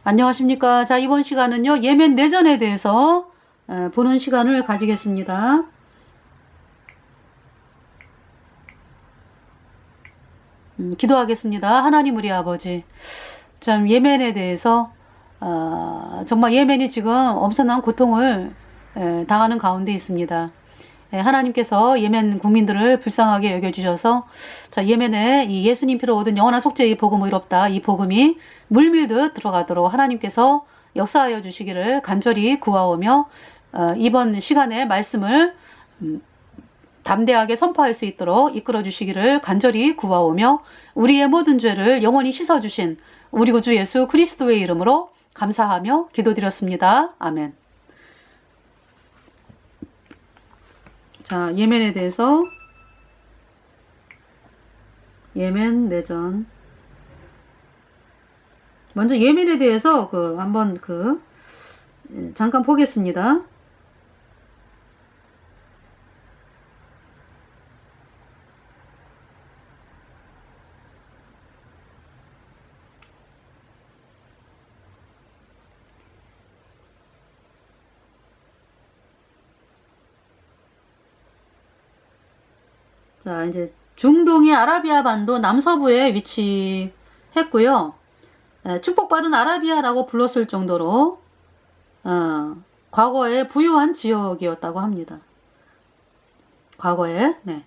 안녕하십니까. 자, 이번 시간은요, 예멘 내전에 대해서 보는 시간을 가지겠습니다. 기도하겠습니다. 하나님 우리 아버지, 참 예멘에 대해서 정말 예멘이 지금 엄청난 고통을 당하는 가운데 있습니다. 하나님께서 예멘 국민들을 불쌍하게 여겨주셔서 자, 예멘에 이 예수님 피로 얻은 영원한 속죄의 복음 의롭다, 이 복음이 물밀듯 들어가도록 하나님께서 역사하여 주시기를 간절히 구하오며 이번 시간에 말씀을 담대하게 선포할 수 있도록 이끌어 주시기를 간절히 구하오며 우리의 모든 죄를 영원히 씻어주신 우리 구주 예수 그리스도의 이름으로 감사하며 기도드렸습니다. 아멘. 자, 예멘에 대해서 예멘 내전. 먼저 예멘에 대해서 한번 잠깐 보겠습니다. 자, 이제 중동의 아라비아 반도 남서부에 위치했고요. 축복받은 아라비아라고 불렀을 정도로 과거에 부유한 지역이었다고 합니다. 과거에. 네.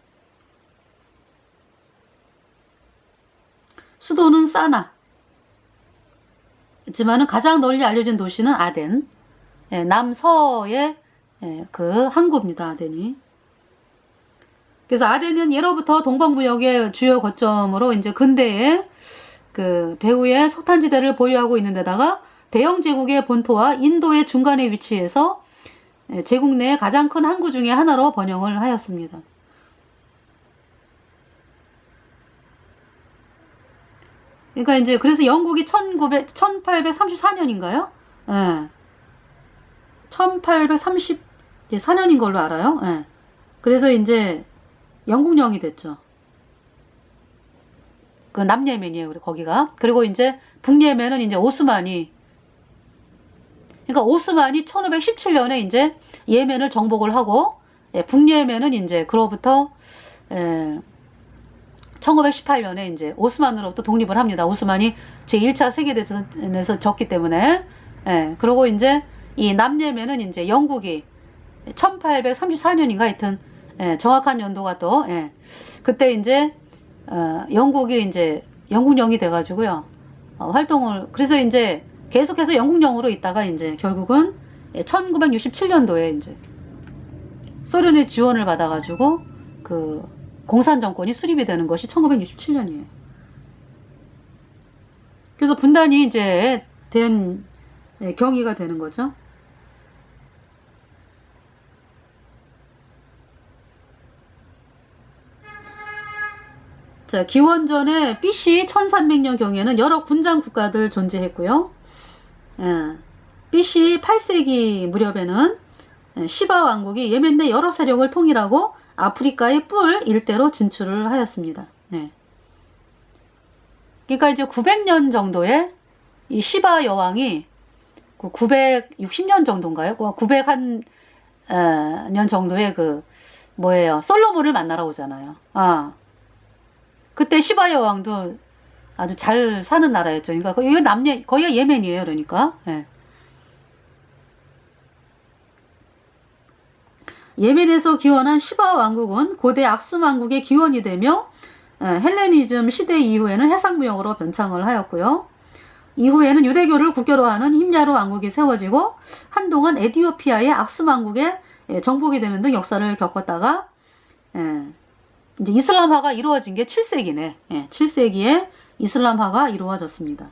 수도는 사나. 있지만은 가장 널리 알려진 도시는 아덴. 남서의 그 항구입니다. 아덴이. 그래서 아덴은 예로부터 동방무역의 주요 거점으로 이제 근대에 배후의 석탄지대를 보유하고 있는 데다가 대영 제국의 본토와 인도의 중간에 위치해서 제국 내 가장 큰 항구 중에 하나로 번영을 하였습니다. 그러니까 이제 그래서 영국이 1834년인가요? 예. 1834년인 걸로 알아요. 예. 그래서 이제 영국령이 됐죠. 그 남예멘이에요, 거기가. 그리고 이제 북예멘은 이제 오스만이, 그러니까 오스만이 1517년에 이제 예멘을 정복을 하고, 북예멘은 이제 그로부터 1918년에 이제 오스만으로부터 독립을 합니다. 오스만이 제1차 세계대전에서 졌기 때문에. 그리고 이제 이 남예멘은 이제 영국이 1834년인가 하여튼 정확한 연도가 또 그때 이제 영국이 이제 영국령이 돼가지고요 활동을, 그래서 이제 계속해서 영국령으로 있다가 이제 결국은 1967년도에 이제 소련의 지원을 받아가지고 공산 정권이 수립이 되는 것이 1967년이에요. 그래서 분단이 이제 된 경위가 되는 거죠. 자, 기원전에 BC 1300년 경에는 여러 군장 국가들 존재했고요. BC 8세기 무렵에는 시바 왕국이 예멘 내 여러 세력을 통일하고 아프리카의 뿔 일대로 진출을 하였습니다. 네. 그러니까 이제 900년 정도에 이 시바 여왕이 960년 정도인가요? 900년 정도에 솔로몬을 만나러 오잖아요. 그때 시바 여왕도 아주 잘 사는 나라였죠. 그러니까 이거 거기가 예멘이에요. 그러니까. 예멘에서 기원한 시바 왕국은 고대 악숨 왕국의 기원이 되며 헬레니즘 시대 이후에는 해상무역으로 변창을 하였고요. 이후에는 유대교를 국교로 하는 힘야르 왕국이 세워지고 한동안 에티오피아의 악숨 왕국의 정복이 되는 등 역사를 겪었다가 이제 이슬람화가 이루어진 게 7세기네. 7세기에 이슬람화가 이루어졌습니다.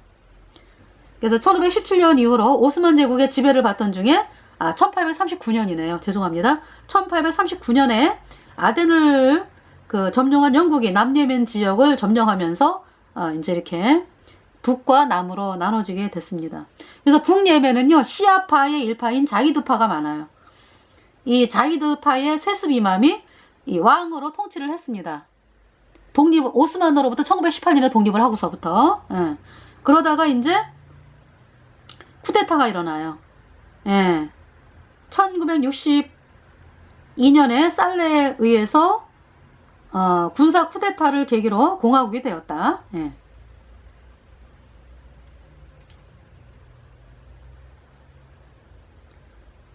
그래서 1517년 이후로 오스만 제국의 지배를 받던 중에 1839년이네요. 죄송합니다. 1839년에 아덴을 점령한 영국이 남예멘 지역을 점령하면서 이제 이렇게 북과 남으로 나눠지게 됐습니다. 그래서 북예멘은요, 시아파의 일파인 자이드파가 많아요. 이 자이드파의 세습 이맘이 이 왕으로 통치를 했습니다. 오스만으로부터 1918년에 독립을 하고서부터. 그러다가 이제 쿠데타가 일어나요. 예. 1962년에 살레에 의해서 군사 쿠데타를 계기로 공화국이 되었다. 예.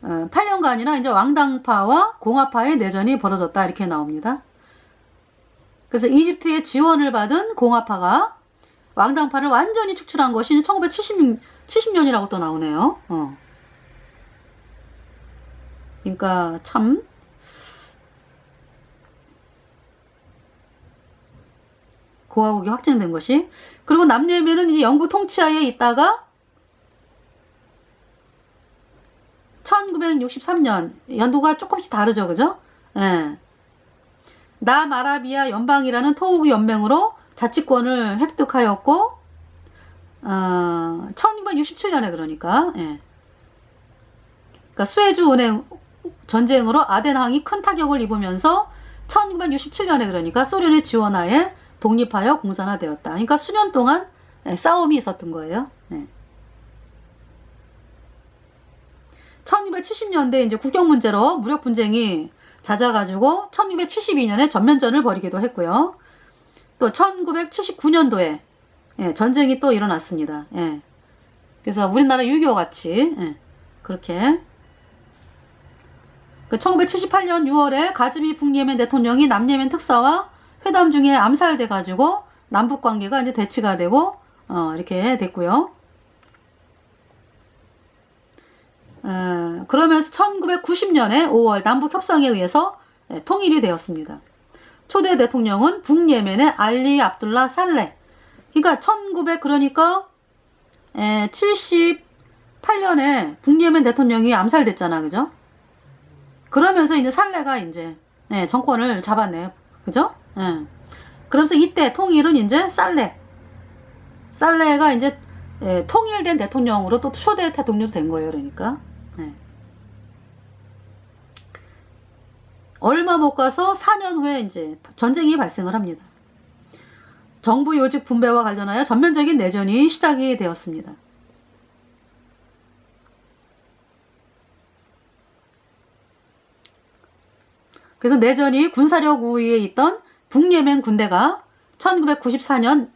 8년간이나 이제 왕당파와 공화파의 내전이 벌어졌다 이렇게 나옵니다. 그래서 이집트의 지원을 받은 공화파가 왕당파를 완전히 축출한 것이 1970년이라고 또 나오네요. 그러니까 참 공화국이 확정된 것이. 그리고 남예멘은 이제 영국 통치하에 있다가 1963년 연도가 조금씩 다르죠, 그죠? 예. 남아라비아 연방이라는 토우구 연맹으로 자치권을 획득하였고 1967년에 그러니까 예. 그러니까 수에즈 운행 전쟁으로 아덴항이 큰 타격을 입으면서 1967년에 그러니까 소련의 지원하에 독립하여 공산화되었다. 그러니까 수년 동안 싸움이 있었던 거예요. 네. 1970년대 이제 국경 문제로 무력 분쟁이 잦아가지고 1972년에 전면전을 벌이기도 했고요. 또 1979년도에 전쟁이 또 일어났습니다. 예. 그래서 우리나라 6.25 같이 그렇게 1978년 6월에 가즈미 북예멘 대통령이 남예멘 특사와 회담 중에 암살돼 가지고 남북 관계가 이제 대치가 되고 이렇게 됐고요. 그러면서 1990년에 5월 남북 협상에 의해서 통일이 되었습니다. 초대 대통령은 북예멘의 알리 압둘라 살레. 그러니까 그러니까 78년에 북예멘 대통령이 암살됐잖아, 그죠? 그러면서 이제 살레가 이제 정권을 잡았네요, 그죠? 그러면서 이때 통일은 이제 살레가 이제 통일된 대통령으로 또 초대 대통령도 된 거예요, 그러니까. 얼마 못 가서 4년 후에 이제 전쟁이 발생을 합니다. 정부 요직 분배와 관련하여 전면적인 내전이 시작이 되었습니다. 그래서 내전이 군사력 우위에 있던 북예멘 군대가 1994년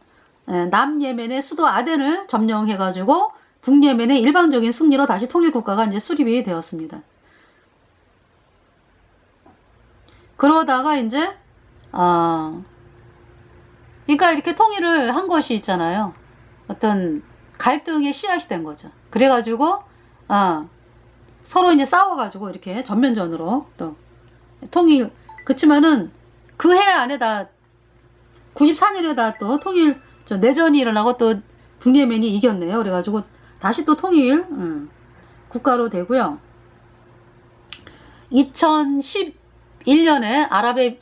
남예멘의 수도 아덴을 점령해가지고 북예멘의 일방적인 승리로 다시 통일국가가 이제 수립이 되었습니다. 그러다가 이제 그러니까 이렇게 통일을 한 것이 있잖아요. 어떤 갈등의 씨앗이 된 거죠. 그래가지고 서로 이제 싸워가지고 이렇게 전면전으로 또 통일. 그치만은 그 해 안에다 94년에다 또 통일 내전이 일어나고 또 북예멘이 이겼네요. 그래가지고 다시 또 통일 국가로 되고요. 2011년에 아랍의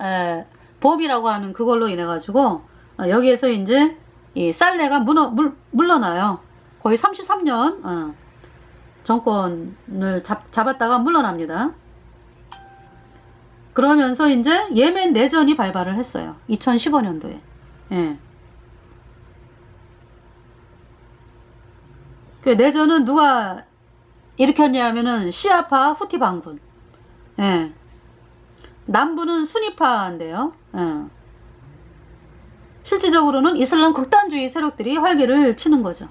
봄이라고 하는 그걸로 인해 가지고 여기에서 이제 이 살레가 물러나요. 거의 33년 정권을 잡았다가 물러납니다. 그러면서 이제 예멘 내전이 발발을 했어요. 2015년도에. 예. 그 내전은 누가 일으켰냐 하면은 시아파 후티 반군. 예. 남부는 수니파인데요. 실질적으로는 이슬람 극단주의 세력들이 활개를 치는 거죠.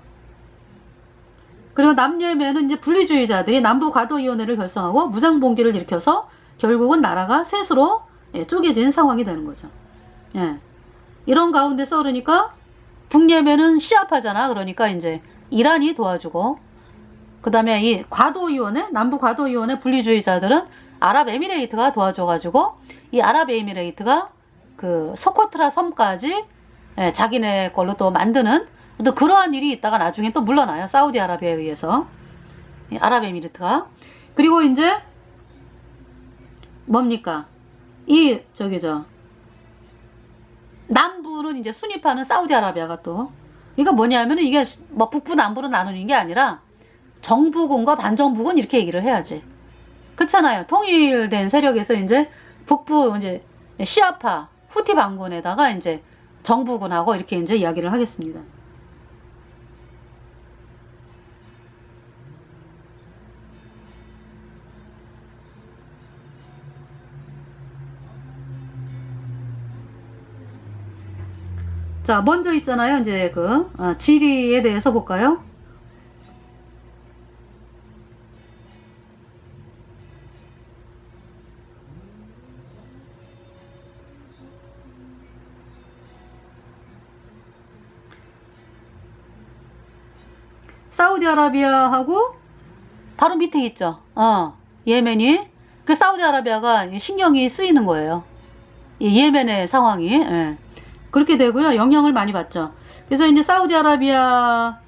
그리고 남예멘은 이제 분리주의자들이 남부 과도위원회를 결성하고 무장봉기를 일으켜서 결국은 나라가 셋으로 쪼개진 상황이 되는 거죠. 예. 이런 가운데서 그러니까 북예멘은 시아파잖아. 그러니까 이제 이란이 도와주고, 그 다음에 이 과도위원회, 남부 과도위원회 분리주의자들은 아랍에미레이트가 도와줘가지고 이 아랍에미레이트가 그 소코트라 섬까지 자기네 걸로 또 만드는 또 그러한 일이 있다가 나중에 또 물러나요. 사우디아라비아에 의해서 아랍에미레이트가. 그리고 이제 뭡니까? 남부는 이제 순위파는 사우디아라비아가 또. 그러니까 뭐냐면은 이게 뭐 북부 남부로 나누는 게 아니라 정부군과 반정부군 이렇게 얘기를 해야지. 그렇잖아요. 통일된 세력에서 이제 북부 이제 시아파 후티 반군에다가 이제 정부군하고 이렇게 이제 이야기를 하겠습니다. 자, 먼저 있잖아요. 이제 지리에 대해서 볼까요? 사우디아라비아하고 바로 밑에 있죠. 예멘이. 그 사우디아라비아가 신경이 쓰이는 거예요. 이 예멘의 상황이. 예. 그렇게 되고요. 영향을 많이 받죠. 그래서 이제 사우디아라비아가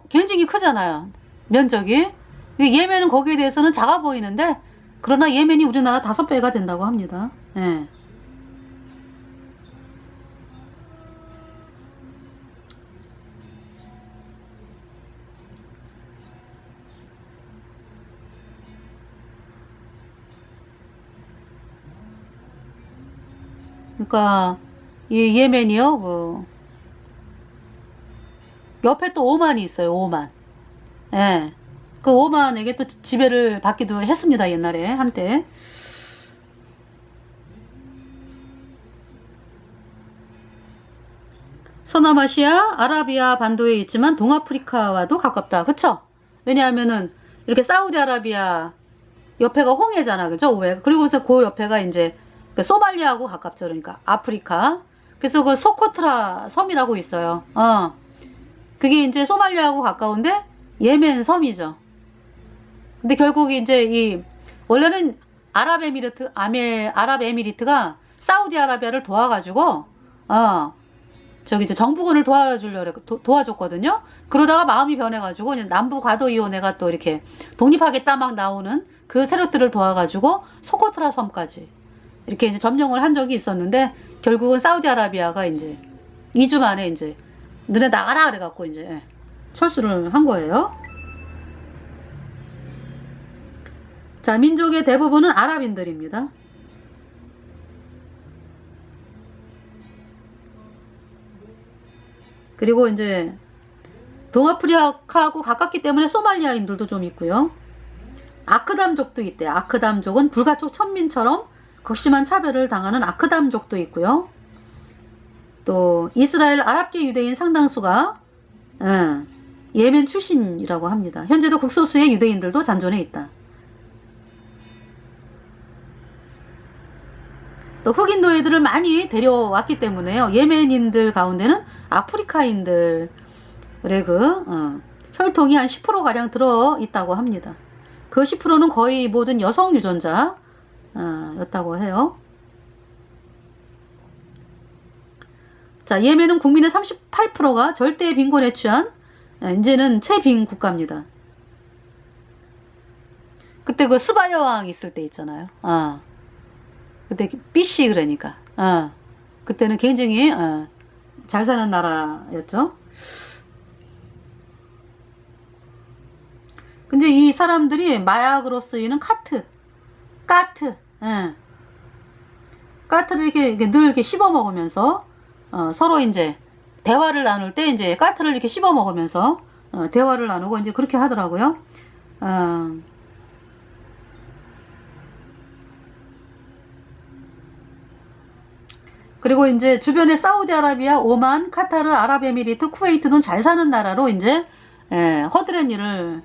굉장히 크잖아요. 면적이. 예멘은 거기에 대해서는 작아 보이는데, 그러나 예멘이 우리나라 5배가 된다고 합니다. 예. 그러니까 이 예멘이요. 옆에 또 오만이 있어요. 오만. 예. 그 오만에게 또 지배를 받기도 했습니다. 옛날에 한때. 서남아시아, 아라비아 반도에 있지만 동아프리카와도 가깝다. 그쵸? 왜냐하면은 이렇게 사우디아라비아 옆에가 홍해잖아. 그죠? 우회. 그리고서 그 옆에가 이제 소말리아하고 가깝죠. 그러니까 아프리카. 그래서 그 소코트라 섬이라고 있어요. 그게 이제 소말리아하고 가까운데 예멘 섬이죠. 근데 결국 이제 원래는 아랍에미리트가 사우디아라비아를 도와가지고 저기 이제 정부군을 도와줬거든요. 그러다가 마음이 변해가지고 남부 가도이오네가 또 이렇게 독립하겠다 막 나오는 그 세력들을 도와가지고 소코트라 섬까지 이렇게 이제 점령을 한 적이 있었는데, 결국은 사우디아라비아가 이제 2주 만에 이제 너네 나가라 그래갖고 이제 철수를 한 거예요. 자, 민족의 대부분은 아랍인들입니다. 그리고 이제 동아프리카하고 가깝기 때문에 소말리아인들도 좀 있고요. 아크담족도 있대요. 아크담족은 불가촉 천민처럼 극심한 차별을 당하는 아크담족도 있고요. 또 이스라엘 아랍계 유대인 상당수가 예멘 출신이라고 합니다. 현재도 극소수의 유대인들도 잔존해 있다. 또 흑인 노예들을 많이 데려왔기 때문에요. 예멘인들 가운데는 아프리카인들의 혈통이 한 10%가량 들어있다고 합니다. 그 10%는 거의 모든 여성 유전자 였다고 해요. 자, 예멘은 국민의 38%가 절대 빈곤에 취한 이제는 최빈 국가입니다. 그때 그 스바 여왕 있을 때 있잖아요. 그때 BC 그러니까 그때는 굉장히 잘 사는 나라였죠. 근데 이 사람들이 마약으로 쓰이는 까트를 이렇게 늘 이렇게 씹어 먹으면서 서로 이제 대화를 나눌 때 이제 까트를 이렇게 씹어 먹으면서 대화를 나누고 이제 그렇게 하더라고요. 그리고 이제 주변에 사우디아라비아, 오만, 카타르, 아랍에미리트, 쿠웨이트 등 잘 사는 나라로 이제 허드렛 일을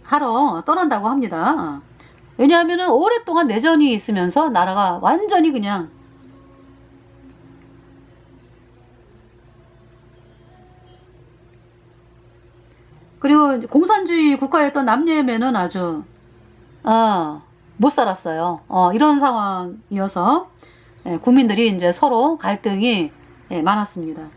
하러 떠난다고 합니다. 왜냐하면은 오랫동안 내전이 있으면서 나라가 완전히 그냥 그리고 공산주의 국가였던 남예멘은 아주 못 살았어요. 이런 상황이어서 국민들이 이제 서로 갈등이 많았습니다.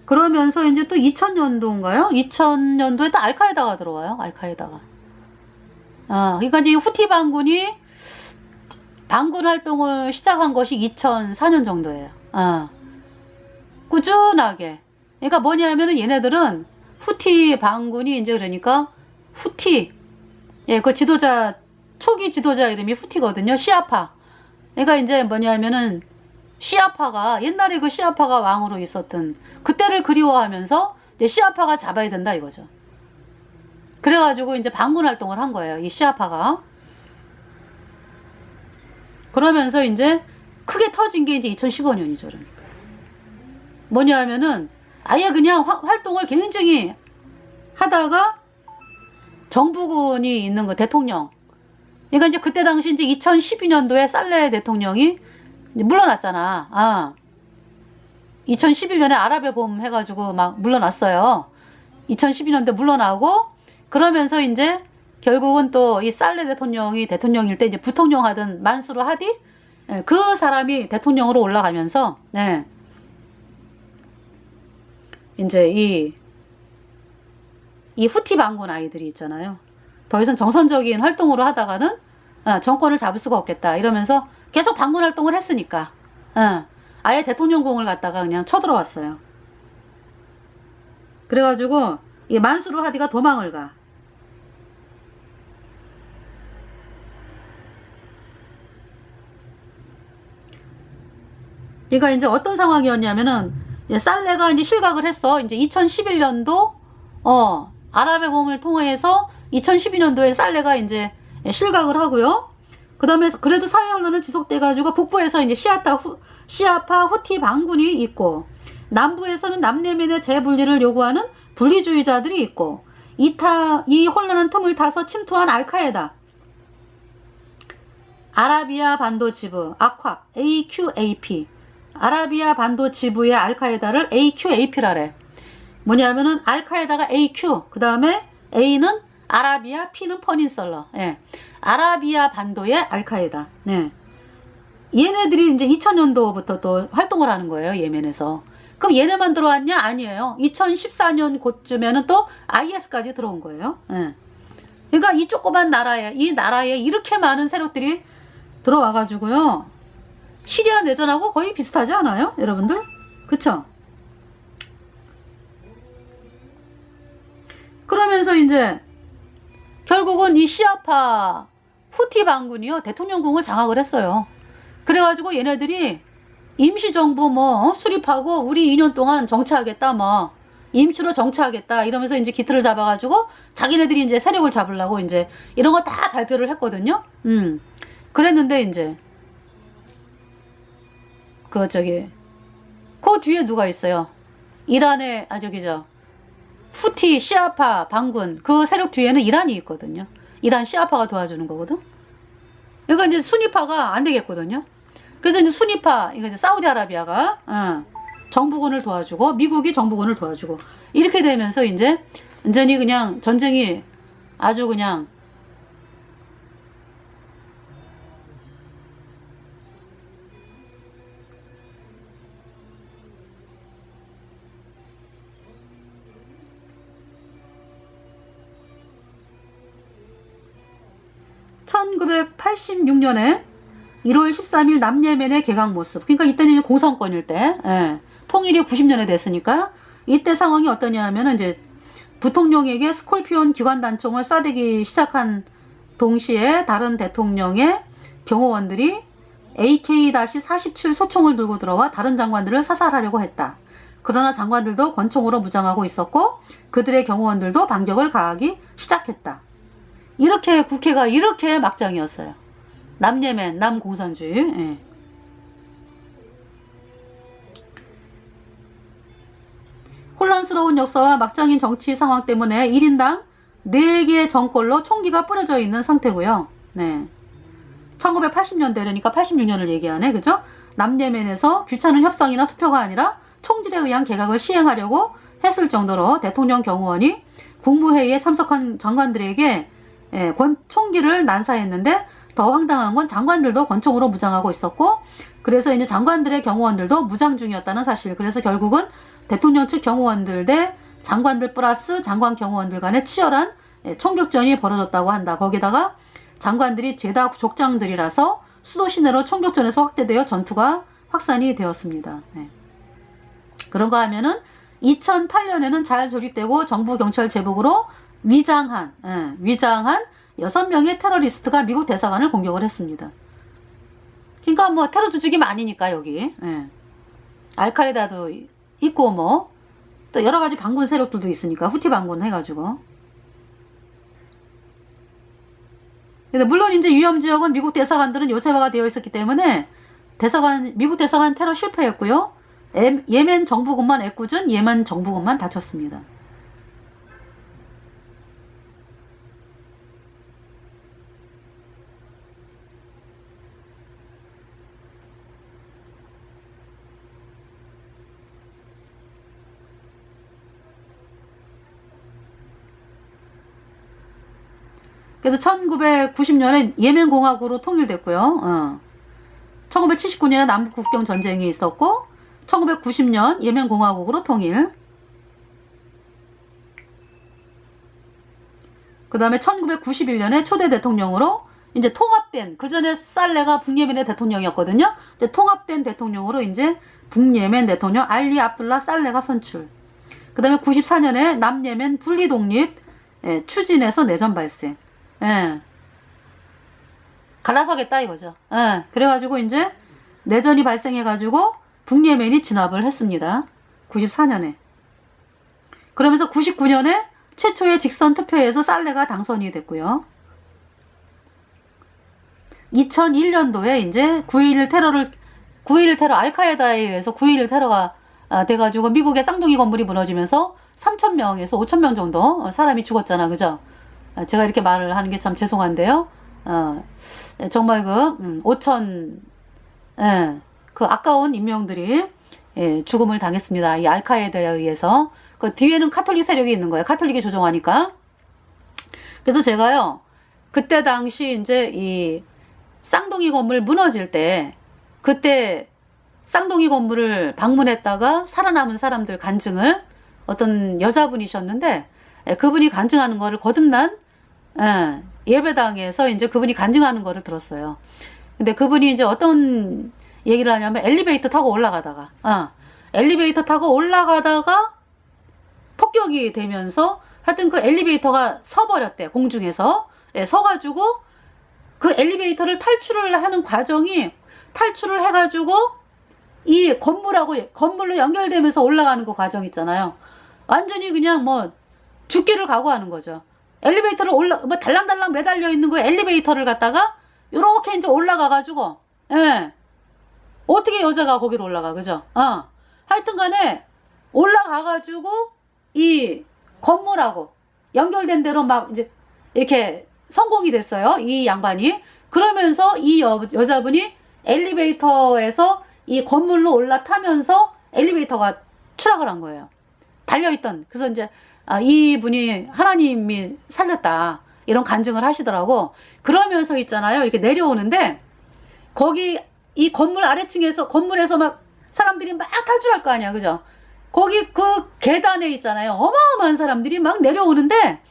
그러면서 이제 또 2000년도인가요? 2000년도에 또 알카에다가 들어와요. 알카에다가. 그러니까 이제 후티 반군이 반군 활동을 시작한 것이 2004년 정도예요. 꾸준하게. 그러니까 뭐냐면은 얘네들은 후티 반군이 이제 그러니까 후티, 그 지도자, 초기 지도자 이름이 후티거든요. 시아파. 그러니까 이제 뭐냐면은 시아파가 옛날에 그 시아파가 왕으로 있었던 그때를 그리워하면서 이제 시아파가 잡아야 된다 이거죠. 그래가지고 이제 반군 활동을 한 거예요. 이 시아파가. 그러면서 이제 크게 터진 게 이제 2015년이죠. 그러니까. 뭐냐 하면은 아예 그냥 활동을 개인적이 하다가 정부군이 있는 거 대통령. 그러니까 이제 그때 당시 이제 2012년도에 살레 대통령이 이제 물러났잖아. 2011년에 아랍의 봄 해가지고 막 물러났어요. 2012년도에 물러나고 그러면서 이제 결국은 또 이 살레 대통령이 대통령일 때 이제 부통령 하던 만수르 하디 그 사람이 대통령으로 올라가면서 이제 이 후티 반군 아이들이 있잖아요. 더 이상 정선적인 활동으로 하다가는 정권을 잡을 수가 없겠다 이러면서 계속 반군 활동을 했으니까 아예 대통령궁을 갖다가 그냥 쳐들어왔어요. 그래가지고 이 만수르 하디가 도망을 가. 그러니까 이제 어떤 상황이었냐면은 살레가 이제 실각을 했어. 이제 2011년도 아랍의 봄을 통해서 2012년도에 살레가 이제 실각을 하고요. 그 다음에 그래도 사회 혼란은 지속돼가지고 북부에서 이제 시아파 후티 반군이 있고 남부에서는 남예멘의 재분리를 요구하는 분리주의자들이 있고 이 혼란한 틈을 타서 침투한 알카에다 아라비아 반도 지부 아夸AQAP 아라비아 반도 지부의 알카에다를 AQAP라래. 뭐냐면은 알카에다가 AQ 그 다음에 A는 아라비아 P는 퍼닌설러. 아라비아 반도의 알카에다. 얘네들이 이제 2000년도부터 또 활동을 하는 거예요. 예멘에서. 그럼 얘네만 들어왔냐? 아니에요. 2014년 곧쯤에는 또 IS까지 들어온 거예요. 그러니까 이 조그만 나라에 이렇게 많은 세력들이 들어와가지고요. 시리아 내전하고 거의 비슷하지 않아요? 여러분들? 그쵸? 그러면서 이제 결국은 이 시아파 후티 반군이요. 대통령궁을 장악을 했어요. 그래가지고 얘네들이 임시정부 수립하고 우리 2년 동안 정치하겠다 임시로 정치하겠다 이러면서 이제 기틀을 잡아가지고 자기네들이 이제 세력을 잡으려고 이제 이런 거 다 발표를 했거든요. 그랬는데 이제 그 뒤에 누가 있어요? 이란의 후티 시아파 반군 그 세력 뒤에는 이란이 있거든요. 이란 시아파가 도와주는 거거든. 그러니까 이제 수니파가 안 되겠거든요. 그래서 이제 수니파 이제 사우디아라비아가 정부군을 도와주고 미국이 정부군을 도와주고 이렇게 되면서 이제 완전히 그냥 전쟁이 아주 그냥 (1986년에) 1월 13일 남예멘의 개각 모습. 그러니까 이때는 공산권일 때, 통일이 90년에 됐으니까 이때 상황이 어떠냐 하면은 이제 부통령에게 스콜피온 기관 단총을 쏴대기 시작한 동시에 다른 대통령의 경호원들이 AK-47 소총을 들고 들어와 다른 장관들을 사살하려고 했다. 그러나 장관들도 권총으로 무장하고 있었고 그들의 경호원들도 반격을 가하기 시작했다. 이렇게 국회가 이렇게 막장이었어요. 남예멘, 남공산주의. 혼란스러운 역사와 막장인 정치 상황 때문에 1인당 4개의 정권로 총기가 뿌려져 있는 상태고요. 1980년대 그러니까 86년을 얘기하네. 그죠? 남예멘에서 귀찮은 협상이나 투표가 아니라 총질에 의한 개각을 시행하려고 했을 정도로 대통령 경호원이 국무회의에 참석한 장관들에게 총기를 난사했는데 더 황당한 건 장관들도 권총으로 무장하고 있었고 그래서 이제 장관들의 경호원들도 무장 중이었다는 사실. 그래서 결국은 대통령 측 경호원들 대 장관들 플러스 장관 경호원들 간의 치열한 총격전이 벌어졌다고 한다. 거기다가 장관들이 죄다 족장들이라서 수도 시내로 총격전에서 확대되어 전투가 확산이 되었습니다. 그런가 하면은 2008년에는 잘 조직되고 정부 경찰 제복으로 위장한 6명의 테러리스트가 미국 대사관을 공격을 했습니다. 그러니까 뭐 테러 조직이 많으니까 여기. 알카에다도 있고 뭐 또 여러 가지 반군 세력들도 있으니까 후티 반군 해가지고. 근데 물론 이제 위험 지역은 미국 대사관들은 요새화가 되어 있었기 때문에 미국 대사관 테러 실패했고요. 예멘 정부군만 애꿎은 예멘 정부군만 다쳤습니다. 그래서 1990년에 예멘 공화국으로 통일됐고요. 1979년에 남북 국경 전쟁이 있었고 1990년 예멘 공화국으로 통일. 그 다음에 1991년에 초대 대통령으로 이제 통합된, 그 전에 살레가 북예멘의 대통령이었거든요. 근데 통합된 대통령으로 이제 북예멘 대통령 알리 압둘라 살레가 선출. 그 다음에 94년에 남예멘 분리 독립 추진해서 내전 발생. 갈라서겠다 이거죠. 그래가지고 이제 내전이 발생해가지고 북예멘이 진압을 했습니다. 94년에. 그러면서 99년에 최초의 직선 투표에서 살레가 당선이 됐고요. 2001년도에 이제 9.11 테러 알카에다에 의해서 9.11 테러가 돼가지고 미국의 쌍둥이 건물이 무너지면서 3,000명에서 5,000명 정도 사람이 죽었잖아. 그죠? 제가 이렇게 말을 하는 게 참 죄송한데요. 정말 그 5,000 그 아까운 인명들이 죽음을 당했습니다. 이 알카에다에 의해서. 그 뒤에는 카톨릭 세력이 있는 거예요. 카톨릭이 조종하니까. 그래서 제가요, 그때 당시 이제 이 쌍둥이 건물 무너질 때, 그때 쌍둥이 건물을 방문했다가 살아남은 사람들 간증을 어떤 여자분이셨는데, 그분이 간증하는 거를 거듭난 예배당에서 이제 그분이 간증하는 거를 들었어요. 근데 그분이 이제 어떤 얘기를 하냐면 엘리베이터 타고 올라가다가 폭격이 되면서 하여튼 그 엘리베이터가 서버렸대. 공중에서 서가지고 그 엘리베이터를 탈출을 하는 과정이, 탈출을 해가지고 이 건물로 연결되면서 올라가는 그 과정 있잖아요. 완전히 그냥 뭐 죽기를 각오하는 거죠. 엘리베이터를 뭐 달랑달랑 매달려 있는 그 엘리베이터를 갖다가 요렇게 이제 올라가가지고, 어떻게 여자가 거기로 올라가, 그죠? 하여튼 간에 올라가가지고 이 건물하고 연결된 대로 막 이제 이렇게 성공이 됐어요. 이 양반이. 그러면서 이 여자분이 엘리베이터에서 이 건물로 올라타면서 엘리베이터가 추락을 한 거예요. 달려있던. 그래서 이제 이분이 하나님이 살렸다. 이런 간증을 하시더라고. 그러면서 있잖아요. 이렇게 내려오는데 거기 이 건물 아래층에서, 건물에서 막 사람들이 막 탈출할 거 아니야. 그죠? 거기 그 계단에 있잖아요. 어마어마한 사람들이 막 내려오는데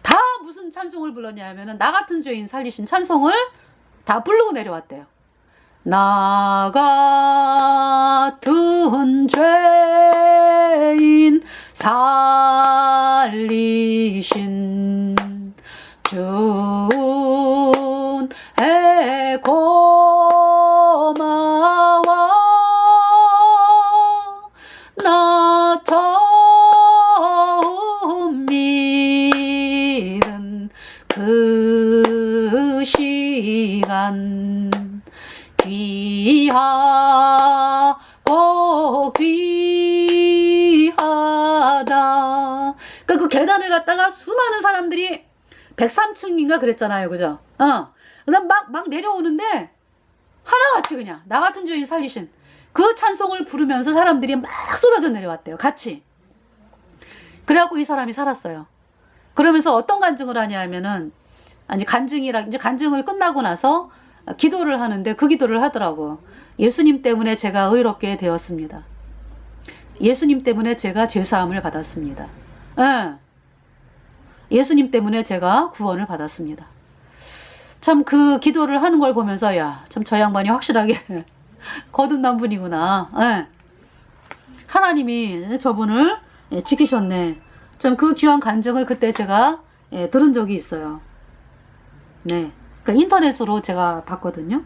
다 무슨 찬송을 불렀냐 하면은 나 같은 죄인 살리신 찬송을 다 부르고 내려왔대요. 나 같은 죄인 살리신 주의 고마워 나 처음 믿은 그 시간 귀하고 귀하다. 그러니까 그 계단을 갖다가 수많은 사람들이 103층인가 그랬잖아요. 그죠? 그다음 막 내려오는데 하나같이 그냥 나 같은 죄인 살리신 그 찬송을 부르면서 사람들이 막 쏟아져 내려왔대요. 같이. 그래갖고 이 사람이 살았어요. 그러면서 어떤 간증을 하냐 하면은, 이제 간증을 끝나고 나서 기도를 하는데 그 기도를 하더라고. 예수님 때문에 제가 의롭게 되었습니다. 예수님 때문에 제가 죄사함을 받았습니다. 예수님 때문에 제가 구원을 받았습니다. 참 그 기도를 하는 걸 보면서 야, 참 저 양반이 확실하게 거듭난 분이구나. 하나님이 저분을 지키셨네. 참 그 귀한 간증을 그때 제가 들은 적이 있어요. 네, 그러니까 인터넷으로 제가 봤거든요.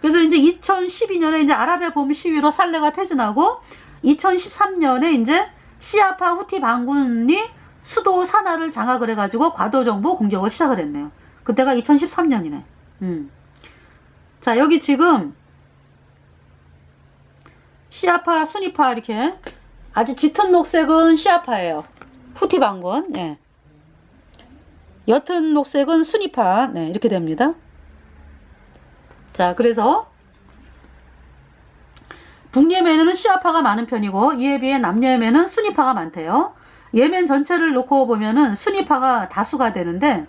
그래서 이제 2012년에 이제 아랍의 봄 시위로 살레가 퇴진하고 2013년에 이제 시아파 후티 반군이 수도 사나를 장악을 해가지고 과도 정부 공격을 시작을 했네요. 그때가 2013년이네. 자, 여기 지금 시아파, 수니파 이렇게 아주 짙은 녹색은 시아파예요. 후티 반군. 예. 옅은 녹색은 수니파. 네, 이렇게 됩니다. 자, 그래서 북예멘에는 시아파가 많은 편이고 이에 비해 남예멘은 수니파가 많대요. 예멘 전체를 놓고 보면은 수니파가 다수가 되는데,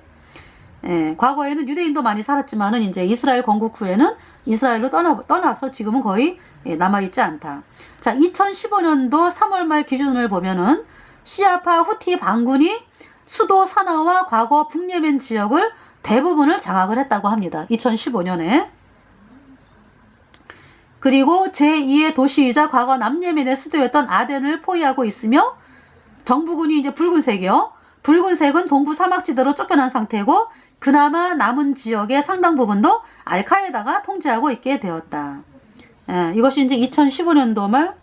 예, 과거에는 유대인도 많이 살았지만은 이제 이스라엘 건국 후에는 이스라엘로 떠나서 지금은 거의 남아있지 않다. 자, 2015년도 3월 말 기준을 보면은 시아파 후티 반군이 수도 사나와 과거 북예멘 지역을 대부분을 장악을 했다고 합니다. 2015년에. 그리고 제2의 도시이자 과거 남예멘의 수도였던 아덴을 포위하고 있으며 정부군이 이제 붉은색이요. 붉은색은 동부 사막지대로 쫓겨난 상태고 그나마 남은 지역의 상당 부분도 알카에다가 통제하고 있게 되었다. 예, 이것이 이제 2015년도 말,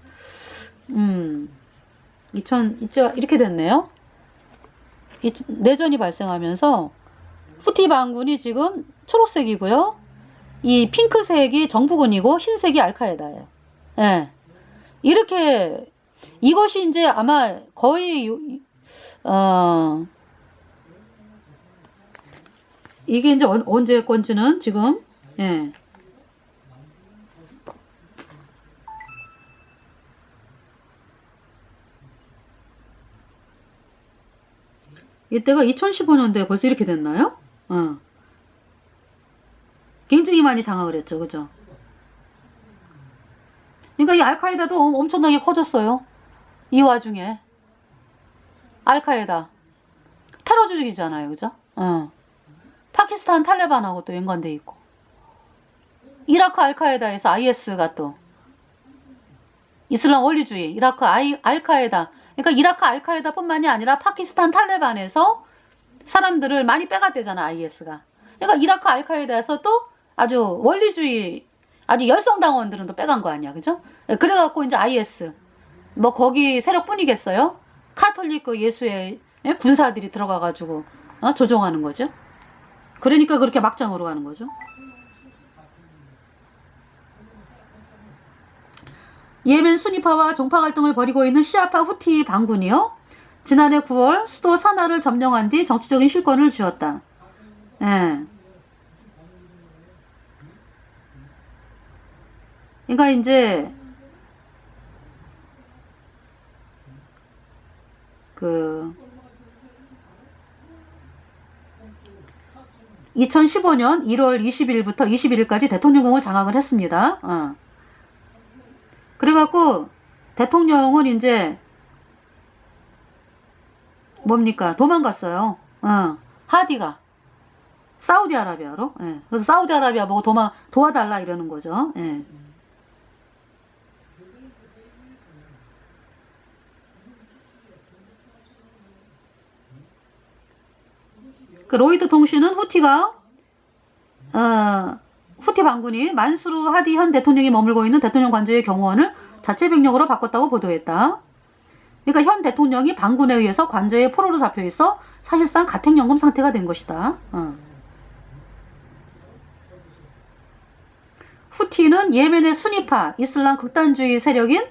이렇게 됐네요. 내전이 발생하면서 후티 반군이 지금 초록색이고요. 이 핑크색이 정부군이고 흰색이 알카에다예요. 예. 이렇게 이것이 이제 아마 거의 이게 이제 언제 건지는 지금 예. 이때가 2015년도에 벌써 이렇게 됐나요? 굉장히 많이 장악을 했죠. 그죠? 그러니까 이 알카에다도 엄청나게 커졌어요. 이 와중에. 알카에다. 테러 조직이잖아요. 그죠? 파키스탄 탈레반하고 또 연관돼 있고. 이라크 알카에다에서 IS가 또. 이슬람 원리주의. 이라크 알카에다. 그러니까 이라크 알카에다 뿐만이 아니라 파키스탄 탈레반에서 사람들을 많이 빼갔대잖아. IS가. 그러니까 이라크 알카에다에서 또 아주 원리주의 아주 열성당원들은 또 빼간 거 아니야. 그죠? 그래갖고 이제 IS 뭐 거기 세력뿐이겠어요? 카톨릭 그 예수의 군사들이 들어가가지고 조종하는 거죠. 그러니까 그렇게 막장으로 가는 거죠. 예멘 수니파와 종파 갈등을 벌이고 있는 시아파 후티 반군이요. 지난해 9월 수도 사나를 점령한 뒤 정치적인 실권을 쥐었다. 예. 그러니까 이제 2015년 1월 20일부터 21일까지 대통령궁을 장악을 했습니다. 그래갖고 대통령은 이제 뭡니까? 도망갔어요. 하디가 사우디아라비아로. 예. 그래서 사우디아라비아 보고 도와달라 이러는 거죠. 예. 그 로이드 통신은 후티 반군이 만수르 하디 현 대통령이 머물고 있는 대통령 관저의 경호원을 자체 병력으로 바꿨다고 보도했다. 그러니까 현 대통령이 반군에 의해서 관저에 포로로 잡혀 있어 사실상 가택연금 상태가 된 것이다. 후티는 예멘의 수니파 이슬람 극단주의 세력인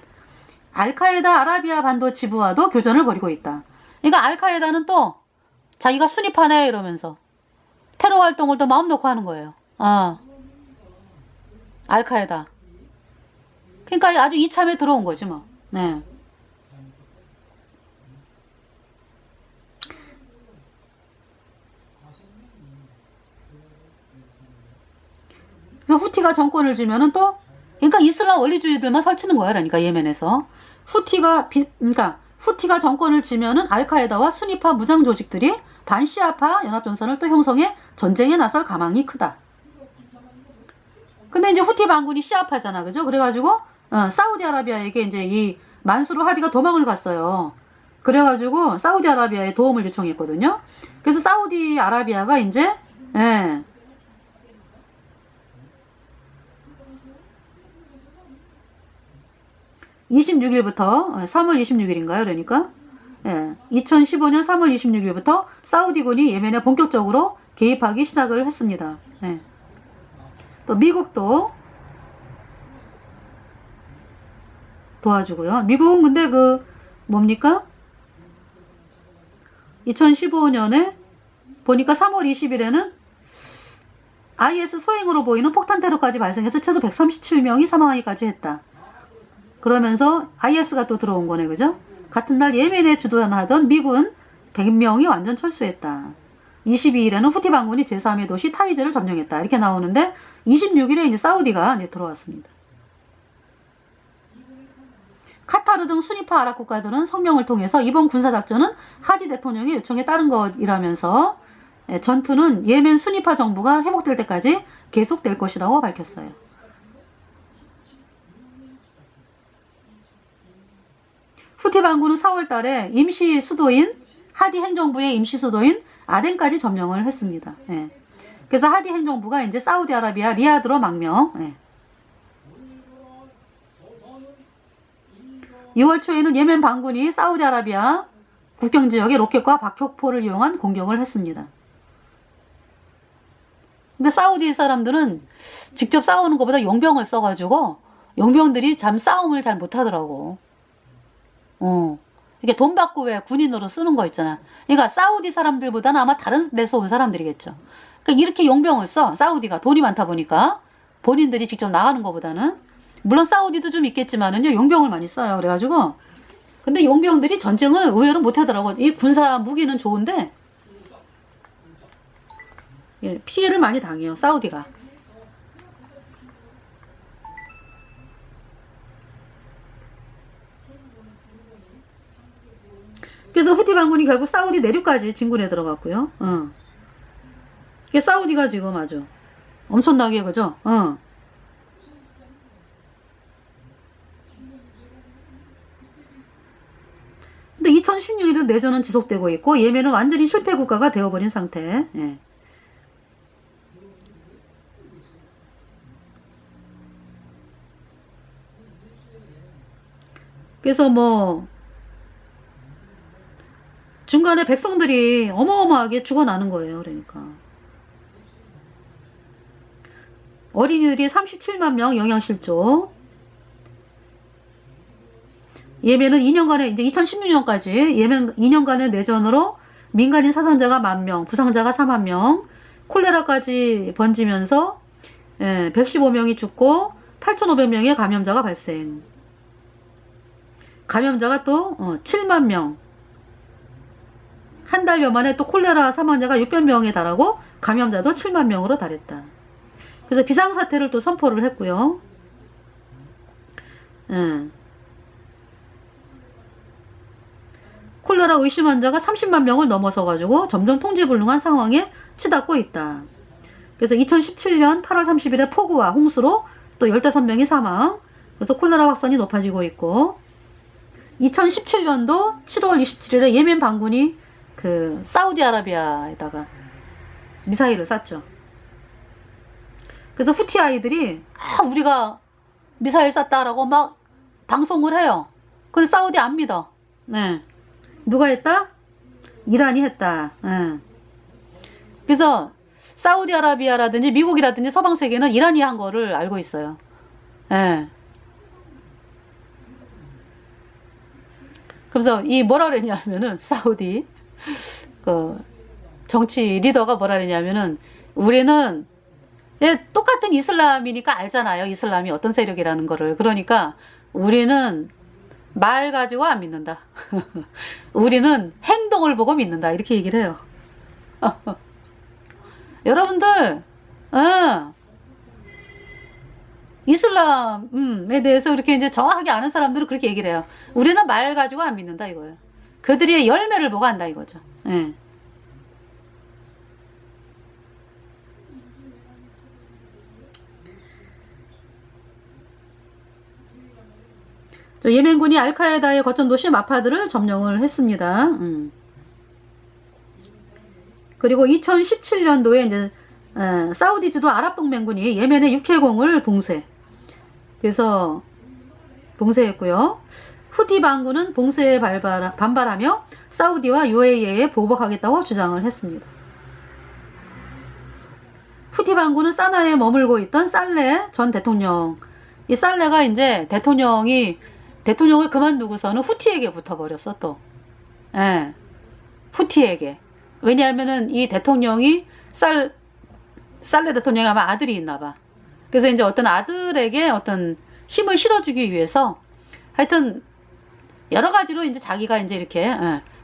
알카에다 아라비아 반도 지부와도 교전을 벌이고 있다. 그러니까 알카에다는 또 자기가 수니파네 이러면서 테러 활동을 또 마음 놓고 하는 거예요. 알카에다. 그러니까 아주 이참에 들어온 거지 뭐. 네. 그래서 후티가 정권을 쥐면은 또 그러니까 이슬람 원리주의들만 설치는 거야. 그러니까 예멘에서 그러니까 후티가 정권을 쥐면은 알카에다와 수니파 무장 조직들이 반시아파 연합전선을 또 형성해 전쟁에 나설 가망이 크다. 근데 이제 후티 반군이 시아파잖아. 그죠? 그래가지고 사우디아라비아에게 이제 이 만수르 하디가 도망을 갔어요. 그래가지고 사우디아라비아에 도움을 요청했거든요. 그래서 사우디아라비아가 이제 26일부터 3월 26일인가요? 그러니까 2015년 3월 26일부터 사우디군이 예멘에 본격적으로 개입하기 시작을 했습니다. 또 미국도 도와주고요. 미국은 근데 뭡니까? 2015년에 보니까 3월 20일에는 IS 소행으로 보이는 폭탄 테러까지 발생해서 최소 137명이 사망하기까지 했다. 그러면서 IS가 또 들어온 거네, 그죠? 같은 날 예멘에 주둔하던 미군 100명이 완전 철수했다. 22일에는 후티 반군이 제3의 도시 타이즈를 점령했다. 이렇게 나오는데 26일에 이제 사우디가 이제 들어왔습니다. 카타르 등 수니파 아랍 국가들은 성명을 통해서 이번 군사작전은 하디 대통령의 요청에 따른 것이라면서 전투는 예멘 수니파 정부가 회복될 때까지 계속될 것이라고 밝혔어요. 후티 반군은 4월 달에 임시 수도인 하디 행정부의 임시 수도인 아덴까지 점령을 했습니다. 그래서 하디 행정부가 이제 사우디아라비아 리야드로 망명. 6월 초에는 예멘 반군이 사우디아라비아 국경 지역에 로켓과 박격포를 이용한 공격을 했습니다. 근데 사우디 사람들은 직접 싸우는 것보다 용병을 써가지고 용병들이 참 싸움을 잘 못하더라고. 이게 돈 받고 왜 군인으로 쓰는 거 있잖아. 그러니까 사우디 사람들보다는 아마 다른 데서 온 사람들이겠죠. 그러니까 이렇게 용병을 써. 사우디가 돈이 많다 보니까 본인들이 직접 나가는 것보다는, 물론 사우디도 좀 있겠지만은요, 용병을 많이 써요. 그래가지고 근데 용병들이 전쟁을 의외로 못하더라고. 이 군사 무기는 좋은데 피해를 많이 당해요, 사우디가. 그래서 후티 반군이 결국 사우디 내륙까지 진군에 들어갔고요. 이게 사우디가 지금 아주 엄청나게, 그죠? 근데 2016년에도 내전은 지속되고 있고 예멘은 완전히 실패 국가가 되어버린 상태. 그래서 뭐 중간에 백성들이 어마어마하게 죽어나는 거예요. 그러니까 어린이들이 37만 명 영양실조. 예멘은 2년간의 이제 2016년까지 예멘 2년간의 내전으로 민간인 사상자가 10,000명, 부상자가 40,000명, 콜레라까지 번지면서 115명이 죽고 8,500명의 감염자가 발생. 감염자가 또 7만 명. 한 달여 만에 또 콜레라 사망자가 600명에 달하고 감염자도 7만 명으로 달했다. 그래서 비상사태를 또 선포를 했고요. 콜레라 의심 환자가 30만 명을 넘어서가지고 점점 통제불능한 상황에 치닫고 있다. 그래서 2017년 8월 30일에 폭우와 홍수로 또 15명이 사망. 그래서 콜레라 확산이 높아지고 있고, 2017년도 7월 27일에 예멘 반군이 사우디아라비아에다가 미사일을 쐈죠. 그래서 후티 아이들이 우리가 미사일 쐈다라고 막 방송을 해요. 근데 사우디 안 믿어. 누가 했다? 이란이 했다. 그래서 사우디아라비아라든지 미국이라든지 서방 세계는 이란이 한 거를 알고 있어요. 그래서 뭐라 그랬냐면은 사우디 정치 리더가 뭐라 그랬냐면은 우리는 똑같은 이슬람이니까 알잖아요. 이슬람이 어떤 세력이라는 거를. 그러니까 우리는 말 가지고 안 믿는다. 우리는 행동을 보고 믿는다. 이렇게 얘기를 해요. 여러분들, 이슬람에 대해서 그렇게 이제 정확하게 아는 사람들은 그렇게 얘기를 해요. 우리는 말 가지고 안 믿는다 이거예요. 그들의 열매를 보고 한다 이거죠. 예멘군이 알카에다의 거점 도시 마파드를 점령을 했습니다. 그리고 2017년도에 이제 사우디 주도 아랍 동맹군이 예멘의 육해공을 봉쇄. 그래서 봉쇄했고요. 후티 반군은 봉쇄에 반발하며 사우디와 UAE에 보복하겠다고 주장을 했습니다. 후티 반군은 사나에 머물고 있던 살레 전 대통령, 이 살레가 이제 대통령을 그만두고서는 후티에게 붙어버렸어 또. 예, 후티에게. 왜냐하면은 이 대통령이 살레 대통령이 아마 아들이 있나봐. 그래서 이제 어떤 아들에게 어떤 힘을 실어주기 위해서 하여튼 여러 가지로 이제 자기가 이제 이렇게,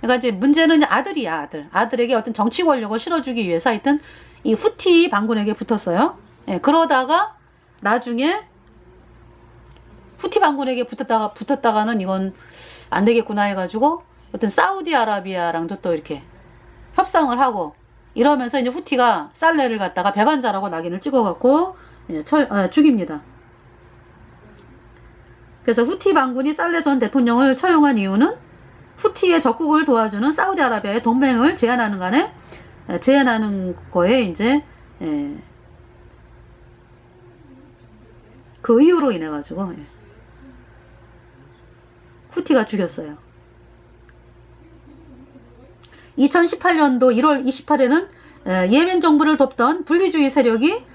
그러니까 이제 문제는 이제 아들이야, 아들에게 어떤 정치 권력을 실어주기 위해서 하여튼 이 후티 반군에게 붙었어요. 예, 그러다가 나중에 후티 반군에게 붙었다가는 이건 안 되겠구나 해가지고 어떤 사우디아라비아랑도 또 이렇게 협상을 하고 이러면서 이제 후티가 살레를 갖다가 배반자라고 낙인을 찍어갖고 죽입니다. 그래서 후티 반군이 살레 전 대통령을 처형한 이유는 후티의 적국을 도와주는 사우디아라비아의 동맹을 제한하는 거에 이제 그 이유로 인해 가지고 후티가 죽였어요. 2018년도 1월 28일에는 예멘 정부를 돕던 분리주의 세력이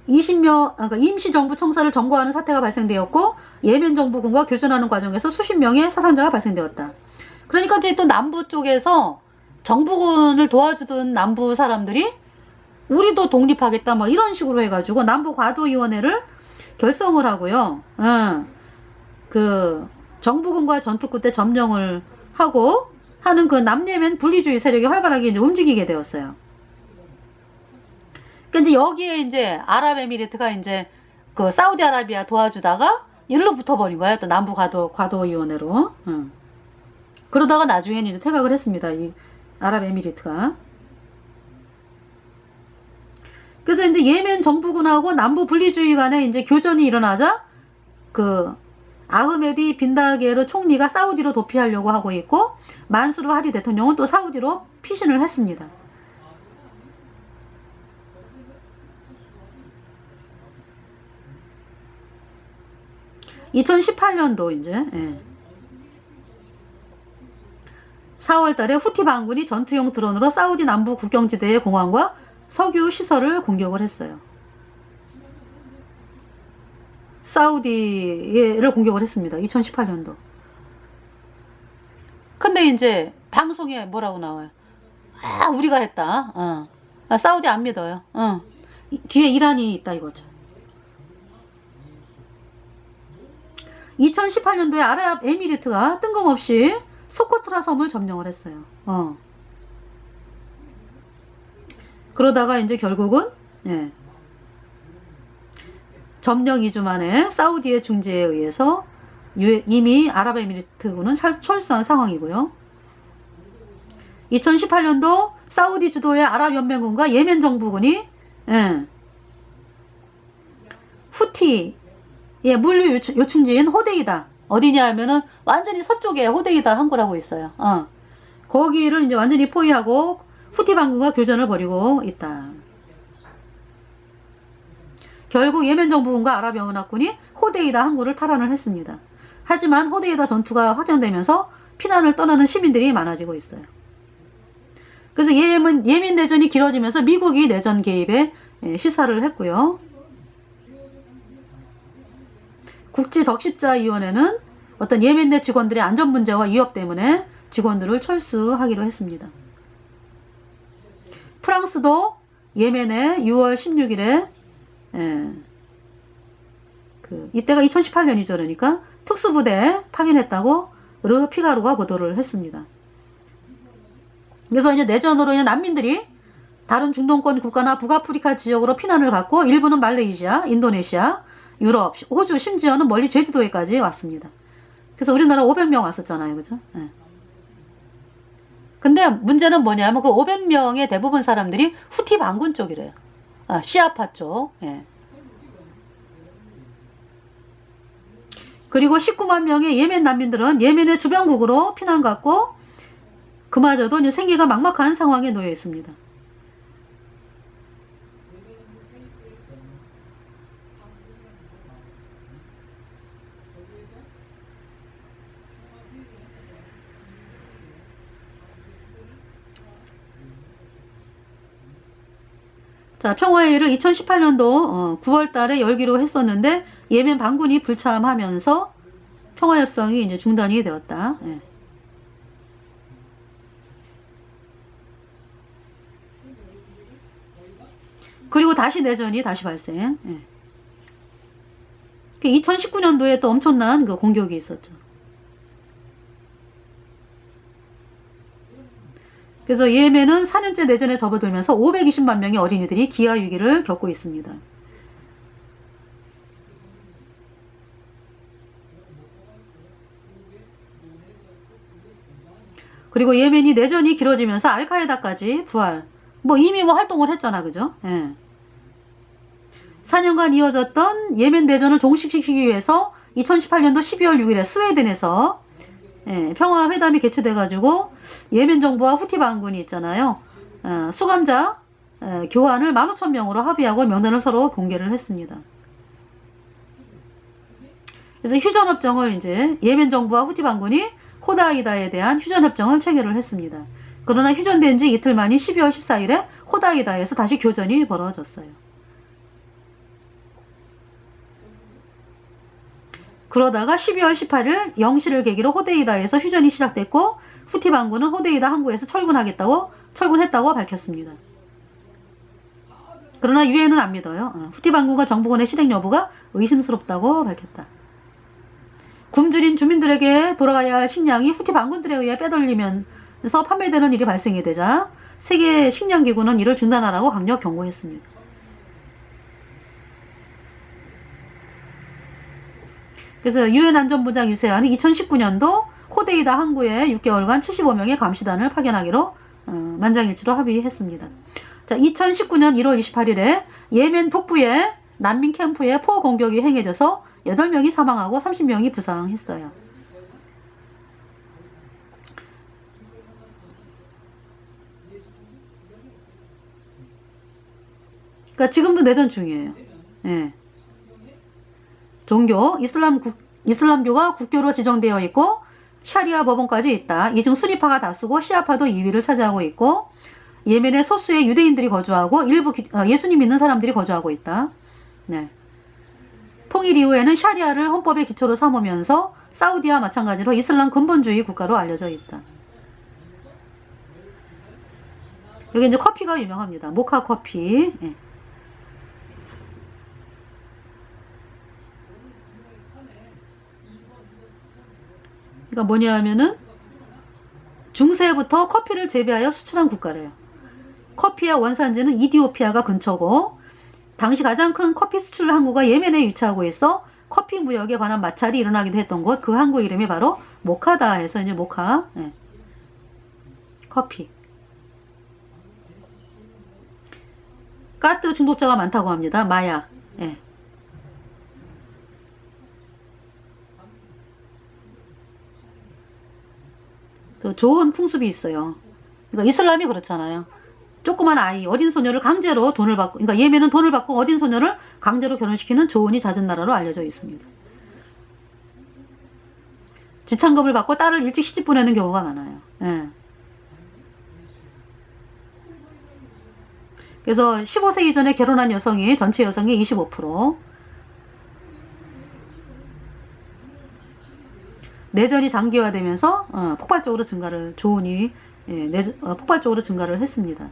20명, 그러니까 임시정부 청사를 점거하는 사태가 발생되었고 예멘 정부군과 교전하는 과정에서 수십 명의 사상자가 발생되었다. 그러니까 이제 또 남부 쪽에서 정부군을 도와주던 남부 사람들이 우리도 독립하겠다 뭐 이런 식으로 해가지고 남부과도위원회를 결성을 하고요. 그 정부군과 전투 끝에 점령을 하고 하는 그 남예멘 분리주의 세력이 활발하게 이제 움직이게 되었어요. 그러니까 이제 여기에 이제 아랍에미리트가 이제 그 사우디아라비아 도와주다가 일로 붙어버린 거예요. 또 남부과도위원회로. 그러다가 나중에는 이제 퇴각을 했습니다. 이 아랍에미리트가. 그래서 이제 예멘 정부군하고 남부 분리주의 간에 이제 교전이 일어나자 그 아흐메디 빈다게르 총리가 사우디로 도피하려고 하고 있고 만수르 하디 대통령은 또 사우디로 피신을 했습니다. (2018년도) 이제 4월 달에 후티 반군이 전투용 드론으로 사우디 남부 국경지대의 공항과 석유 시설을 공격을 했어요. 사우디를 공격을 했습니다. 2018년도. 근데 이제 방송에 뭐라고 나와요? 아, 우리가 했다. 사우디 안 믿어요. 뒤에 이란이 있다 이거죠. 2018년도에 아랍에미리트가 뜬금없이 소코트라 섬을 점령을 했어요. 그러다가 이제 결국은 점령 2주 만에 사우디의 중재에 의해서 이미 아랍에미리트군은 철수한 상황이고요. 2018년도 사우디 주도의 아랍연맹군과 예멘 정부군이 후티의 물류 요충지인 호데이다. 어디냐 하면은 완전히 서쪽에 호데이다 항구라고 있어요. 거기를 이제 완전히 포위하고 후티 반군과 교전을 벌이고 있다. 결국 예멘 정부군과 아랍연합군이 호데이다 항구를 탈환을 했습니다. 하지만 호데이다 전투가 확장되면서 피난을 떠나는 시민들이 많아지고 있어요. 그래서 예멘 내전이 길어지면서 미국이 내전 개입에 시사를 했고요. 국제적십자위원회는 어떤 예멘 내 직원들의 안전 문제와 위협 때문에 직원들을 철수하기로 했습니다. 프랑스도 예멘에 6월 16일에 이때가 2018년이죠. 그러니까 특수부대 파견했다고 르 피가로가 보도를 했습니다. 그래서 이제 내전으로 인해 난민들이 다른 중동권 국가나 북아프리카 지역으로 피난을 갔고 일부는 말레이시아, 인도네시아, 유럽, 호주, 심지어는 멀리 제주도에까지 왔습니다. 그래서 우리나라 500명 왔었잖아요. 그죠? 근데 문제는 뭐냐면 그 500명의 대부분 사람들이 후티 반군 쪽이래요. 시아파 쪽. 그리고 19만 명의 예멘 난민들은 예멘의 주변국으로 피난 갔고 그마저도 이제 생계가 막막한 상황에 놓여 있습니다. 자, 평화회의를 2018년도 9월 달에 열기로 했었는데 예멘 반군이 불참하면서 평화협상이 이제 중단이 되었다. 예. 그리고 다시 내전이 다시 발생. 예. 2019년도에 또 엄청난 그 공격이 있었죠. 그래서 예멘은 4년째 내전에 접어들면서 520만 명의 어린이들이 기아 위기를 겪고 있습니다. 그리고 예멘이 내전이 길어지면서 알카에다까지 부활. 뭐 이미 뭐 활동을 했잖아, 그죠? 예. 4년간 이어졌던 예멘 내전을 종식시키기 위해서 2018년도 12월 6일에 스웨덴에서 평화회담이 개최돼가지고 예멘 정부와 후티 반군이 있잖아요. 수감자 교환을 15,000명으로 합의하고 명단을 서로 공개를 했습니다. 그래서 휴전협정을 이제 예멘 정부와 후티 반군이 호다이다에 대한 휴전협정을 체결을 했습니다. 그러나 휴전된 지 이틀 만인 12월 14일에 호다이다에서 다시 교전이 벌어졌어요. 그러다가 12월 18일 0시를 계기로 호데이다에서 휴전이 시작됐고 후티 반군은 호데이다 항구에서 철군했다고 밝혔습니다. 그러나 유엔은 안 믿어요. 후티 반군과 정부군의 실행 여부가 의심스럽다고 밝혔다. 굶주린 주민들에게 돌아가야 할 식량이 후티 반군들에 의해 빼돌리면서 판매되는 일이 발생이 되자 세계 식량기구는 이를 중단하라고 강력 경고했습니다. 그래서 유엔 안전보장 유세안은 2019년도 호데이다 항구에 6개월간 75명의 감시단을 파견하기로 만장일치로 합의했습니다. 자, 2019년 1월 28일에 예멘 북부의 난민 캠프에 포 공격이 행해져서 8명이 사망하고 30명이 부상했어요. 그러니까 지금도 내전 중이에요. 예. 종교, 이슬람교가 국교로 지정되어 있고 샤리아 법원까지 있다. 이 중 수니파가 다수고 시아파도 2위를 차지하고 있고 예멘에 소수의 유대인들이 거주하고 일부 예수님 믿는 사람들이 거주하고 있다. 네. 통일 이후에는 샤리아를 헌법의 기초로 삼으면서 사우디와 마찬가지로 이슬람 근본주의 국가로 알려져 있다. 여기 이제 커피가 유명합니다. 모카 커피. 네. 그러니까 뭐냐 하면은 중세부터 커피를 재배하여 수출한 국가래요. 커피의 원산지는 이디오피아가 근처고 당시 가장 큰 커피 수출 항구가 예멘에 위치하고 있어 커피 무역에 관한 마찰이 일어나기도 했던 곳, 그 항구 이름이 바로 모카다 해서 이제 모카 커피. 까뜨 중독자가 많다고 합니다. 마약. 또 좋은 풍습이 있어요. 그러니까 이슬람이 그렇잖아요. 조그만 아이, 어린 소녀를 강제로 돈을 받고, 그러니까 예멘은 돈을 받고 어린 소녀를 강제로 결혼시키는 조언이 잦은 나라로 알려져 있습니다. 지참금을 받고 딸을 일찍 시집 보내는 경우가 많아요. 예. 그래서 15세 이전에 결혼한 여성이 전체 여성의 25%. 내전이 장기화되면서 폭발적으로 증가를 조언이 폭발적으로 증가를 했습니다.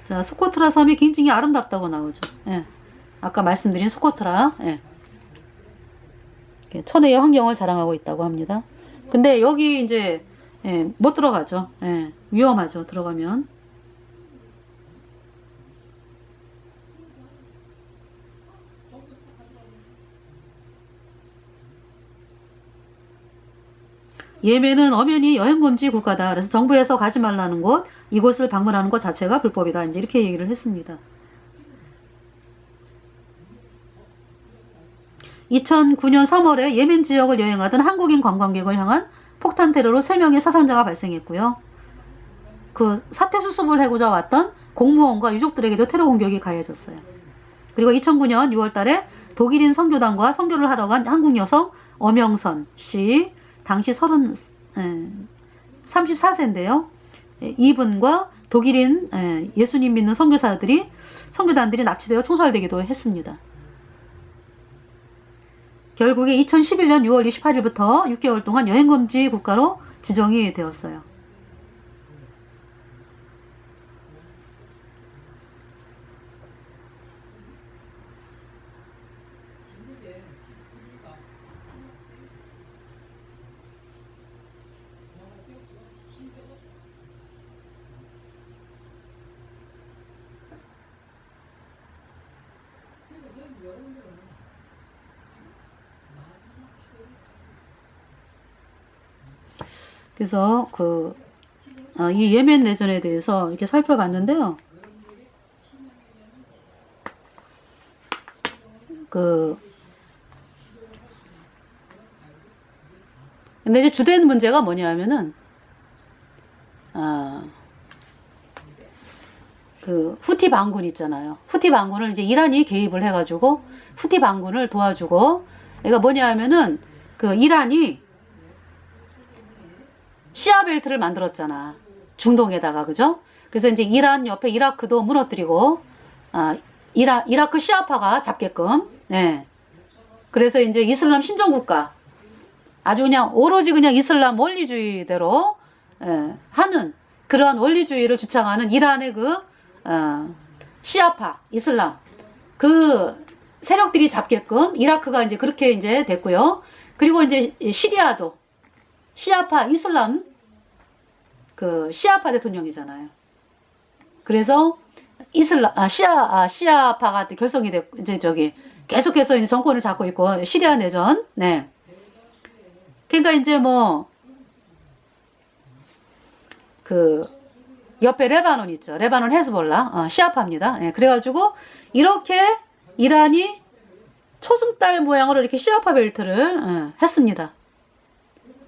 자, 소코트라 섬이 굉장히 아름답다고 나오죠. 예. 아까 말씀드린 소코트라. 예. 천혜의 환경을 자랑하고 있다고 합니다. 근데 여기 이제 못 들어가죠. 위험하죠. 들어가면. 예멘은 엄연히 여행금지 국가다. 그래서 정부에서 가지 말라는 곳, 이곳을 방문하는 것 자체가 불법이다. 이제 이렇게 얘기를 했습니다. 2009년 3월에 예멘 지역을 여행하던 한국인 관광객을 향한 폭탄 테러로 3명의 사상자가 발생했고요. 그 사태 수습을 해고자 왔던 공무원과 유족들에게도 테러 공격이 가해졌어요. 그리고 2009년 6월 달에 독일인 선교단과 선교를 하러 간 한국 여성 엄영선 씨, 당시 34세인데요. 이분과 독일인 예수님 믿는 선교단들이 납치되어 총살되기도 했습니다. 결국에 2011년 6월 28일부터 6개월 동안 여행금지 국가로 지정이 되었어요. 그래서 이 예멘 내전에 대해서 이렇게 살펴봤는데요. 근데 이제 주된 문제가 뭐냐면은 후티 반군 있잖아요. 후티 반군을 이제 이란이 개입을 해가지고 후티 반군을 도와주고, 그러니까 뭐냐면은 이란이 시아 벨트를 만들었잖아. 중동에다가, 그죠? 그래서 이제 이란 옆에 이라크도 무너뜨리고, 이라크 시아파가 잡게끔, 네. 그래서 이제 이슬람 신정국가, 아주 그냥 오로지 그냥 이슬람 원리주의대로, 하는 그러한 원리주의를 주창하는 이란의 시아파, 이슬람, 세력들이 잡게끔 이라크가 이제 그렇게 이제 됐고요. 그리고 이제 시리아도 시아파, 이슬람, 시아파 대통령이잖아요. 그래서 시아파가 결성이 됐고, 이제 계속해서 이제 정권을 잡고 있고, 시리아 내전, 네. 그러니까 이제 옆에 레바논 있죠. 레바논 헤즈볼라, 시아파입니다. 네. 그래가지고, 이렇게 이란이 초승달 모양으로 이렇게 시아파 벨트를, 했습니다.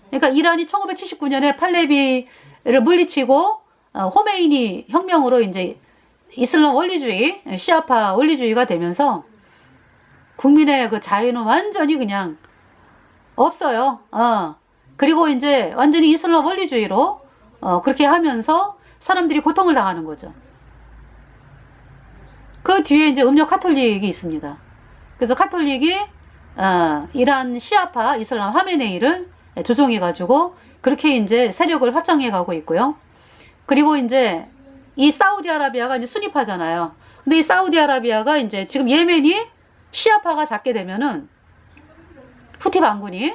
그러니까 이란이 1979년에 팔레비를 물리치고 호메이니 혁명으로 이제 이슬람 원리주의, 시아파 원리주의가 되면서 국민의 자유는 완전히 그냥 없어요. 그리고 이제 완전히 이슬람 원리주의로 그렇게 하면서 사람들이 고통을 당하는 거죠. 그 뒤에 이제 음력 카톨릭이 있습니다. 그래서 카톨릭이 이란 시아파 이슬람 하메네이를 조종해가지고 그렇게 이제 세력을 확장해 가고 있고요. 그리고 이제 이 사우디아라비아가 이제 수니파잖아요. 근데 이 사우디아라비아가 이제 지금 예멘이 시아파가 잡게 되면은 후티 반군이,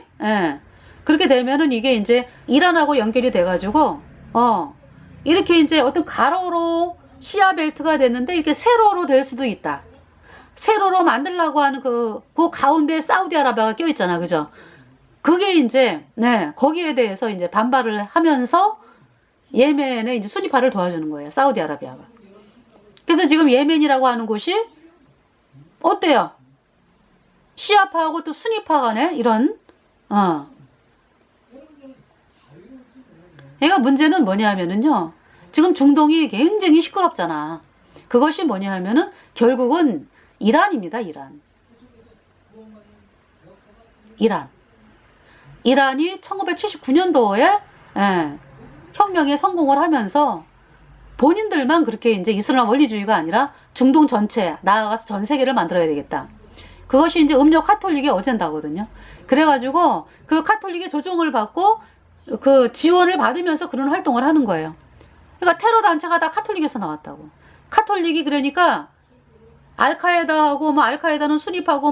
그렇게 되면은 이게 이제 이란하고 연결이 돼가지고, 이렇게 이제 어떤 가로로 시아 벨트가 됐는데 이렇게 세로로 될 수도 있다. 세로로 만들려고 하는 그 가운데 사우디아라비아가 껴있잖아. 그죠? 그게 이제, 거기에 대해서 이제 반발을 하면서 예멘의 이제 수니파를 도와주는 거예요. 사우디아라비아가. 그래서 지금 예멘이라고 하는 곳이 어때요? 시아파하고 또 수니파 간에 이런, 그러니까 문제는 뭐냐 하면은요, 지금 중동이 굉장히 시끄럽잖아. 그것이 뭐냐 하면은 결국은 이란입니다. 이란이 1979년도에 혁명에 성공을 하면서 본인들만 그렇게 이제 이슬람 원리주의가 아니라 중동 전체, 나아가서 전 세계를 만들어야 되겠다. 그것이 이제 음력 카톨릭의 어젠다거든요. 그래가지고 그 카톨릭의 조종을 받고 그 지원을 받으면서 그런 활동을 하는 거예요. 그러니까 테러 단체가 다 카톨릭에서 나왔다고. 카톨릭이 그러니까 알카에다하고 알카에다는 수니파고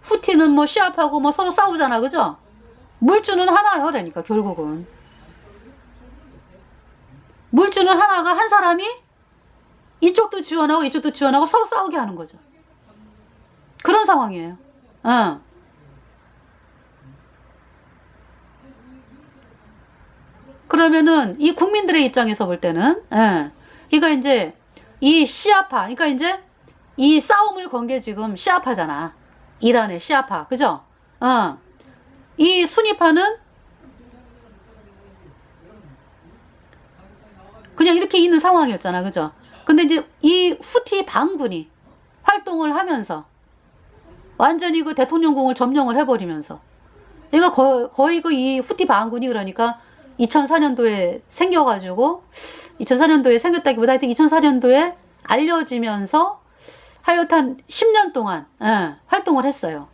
후티는 시아파고 서로 싸우잖아. 그죠? 물주는 하나요. 그러니까 결국은 물주는 하나가 한 사람이 이쪽도 지원하고 이쪽도 지원하고 서로 싸우게 하는 거죠. 그런 상황이에요. 그러면은 이 국민들의 입장에서 볼 때는, 그러니까 이제 이 시아파, 그러니까 이제 이 싸움을 건 게 지금 시아파잖아. 이란의 시아파, 그죠? 이 수니파는 그냥 이렇게 있는 상황이었잖아, 그죠? 근데 이제 이 후티 반군이 활동을 하면서 완전히 그 대통령궁을 점령을 해버리면서. 얘가 거의 그 이 후티 반군이 그러니까 2004년도에 생겨가지고 2004년도에 생겼다기보다 하여튼 2004년도에 알려지면서 하여튼 10년 동안 활동을 했어요.